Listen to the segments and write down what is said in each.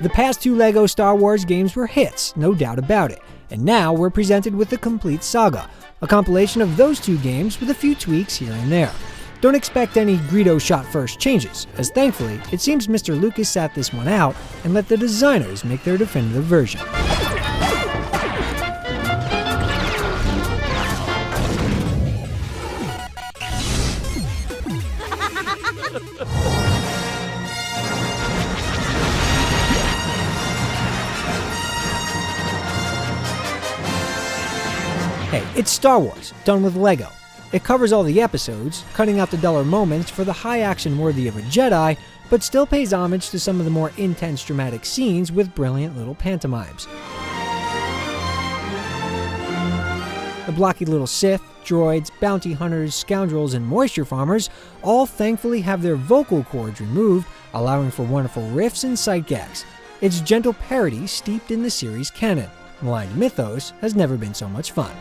The past 2 LEGO Star Wars games were hits, no doubt about it, and now we're presented with the complete Saga, a compilation of those 2 games with a few tweaks here and there. Don't expect any Greedo shot first changes, as thankfully, it seems Mr. Lucas sat this one out and let the designers make their definitive version. Hey, it's Star Wars, done with LEGO. It covers all the episodes, cutting out the duller moments for the high action worthy of a Jedi, but still pays homage to some of the more intense dramatic scenes with brilliant little pantomimes. The blocky little Sith, droids, bounty hunters, scoundrels, and moisture farmers all thankfully have their vocal cords removed, allowing for wonderful riffs and sight gags. It's gentle parody steeped in the series canon. Maligned mythos has never been so much fun.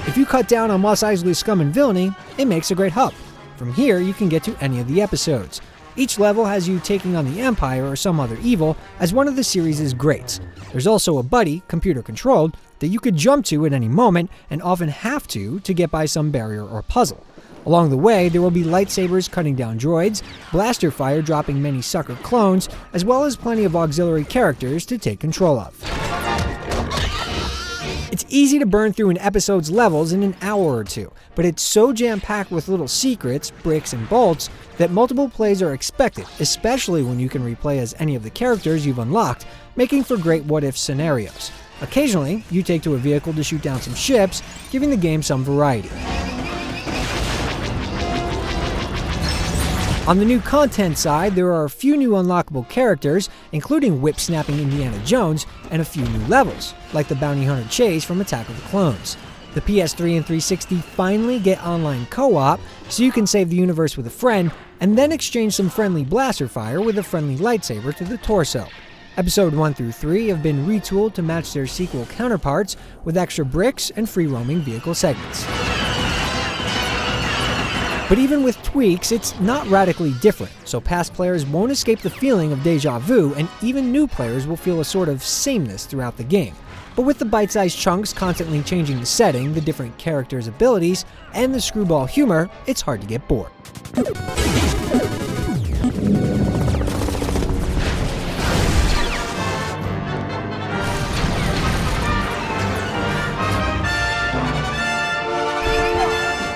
If you cut down on Mos Eisley's scum and villainy, it makes a great hub. From here, you can get to any of the episodes. Each level has you taking on the Empire or some other evil as one of the series' greats. There's also a buddy, computer-controlled, that you could jump to at any moment and often have to get by some barrier or puzzle. Along the way, there will be lightsabers cutting down droids, blaster fire dropping many sucker clones, as well as plenty of auxiliary characters to take control of. It's easy to burn through an episode's levels in an hour or 2, but it's so jam-packed with little secrets, bricks, and bolts that multiple plays are expected, especially when you can replay as any of the characters you've unlocked, making for great what-if scenarios. Occasionally, you take to a vehicle to shoot down some ships, giving the game some variety. On the new content side, there are a few new unlockable characters, including whip-snapping Indiana Jones, and a few new levels, like the bounty hunter Chase from Attack of the Clones. The PS3 and 360 finally get online co-op, so you can save the universe with a friend, and then exchange some friendly blaster fire with a friendly lightsaber to the torso. Episode 1 through 3 have been retooled to match their sequel counterparts, with extra bricks and free-roaming vehicle segments. But even with tweaks, it's not radically different, so past players won't escape the feeling of deja vu, and even new players will feel a sort of sameness throughout the game. But with the bite-sized chunks constantly changing the setting, the different characters' abilities, and the screwball humor, it's hard to get bored.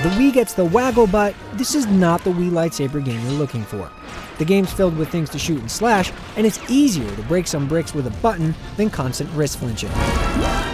The Wii gets the waggle, but this is not the Wii lightsaber game you're looking for. The game's filled with things to shoot and slash, and it's easier to break some bricks with a button than constant wrist flinching.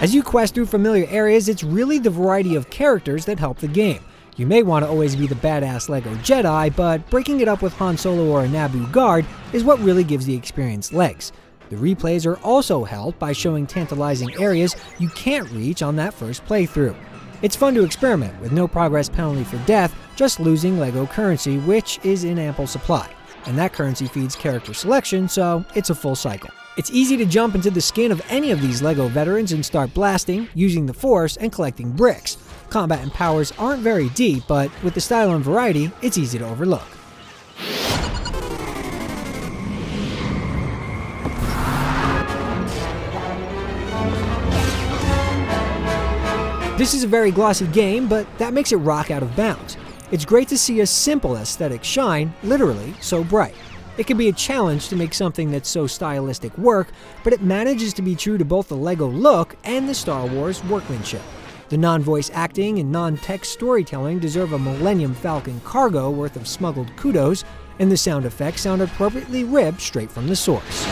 As you quest through familiar areas, it's really the variety of characters that help the game. You may want to always be the badass LEGO Jedi, but breaking it up with Han Solo or a Naboo guard is what really gives the experience legs. The replays are also helped by showing tantalizing areas you can't reach on that first playthrough. It's fun to experiment with no progress penalty for death, just losing LEGO currency, which is in ample supply. And that currency feeds character selection, so it's a full cycle. It's easy to jump into the skin of any of these LEGO veterans and start blasting, using the Force, and collecting bricks. Combat and powers aren't very deep, but with the style and variety, it's easy to overlook. This is a very glossy game, but that makes it rock out of bounds. It's great to see a simple aesthetic shine, literally, so bright. It can be a challenge to make something that's so stylistic work, but it manages to be true to both the LEGO look and the Star Wars workmanship. The non-voice acting and non-text storytelling deserve a Millennium Falcon cargo worth of smuggled kudos, and the sound effects sound appropriately ripped straight from the source.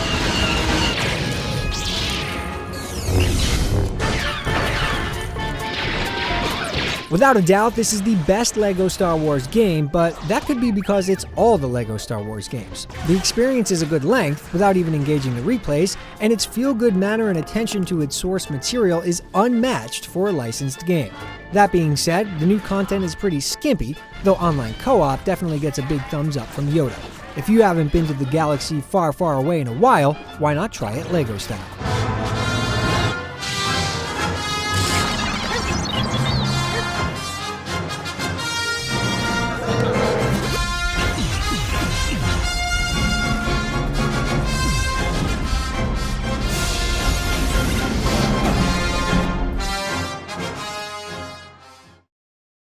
Without a doubt, this is the best LEGO Star Wars game, but that could be because it's all the LEGO Star Wars games. The experience is a good length, without even engaging the replays, and its feel-good manner and attention to its source material is unmatched for a licensed game. That being said, the new content is pretty skimpy, though online co-op definitely gets a big thumbs up from Yoda. If you haven't been to the galaxy far, far away in a while, why not try it LEGO style?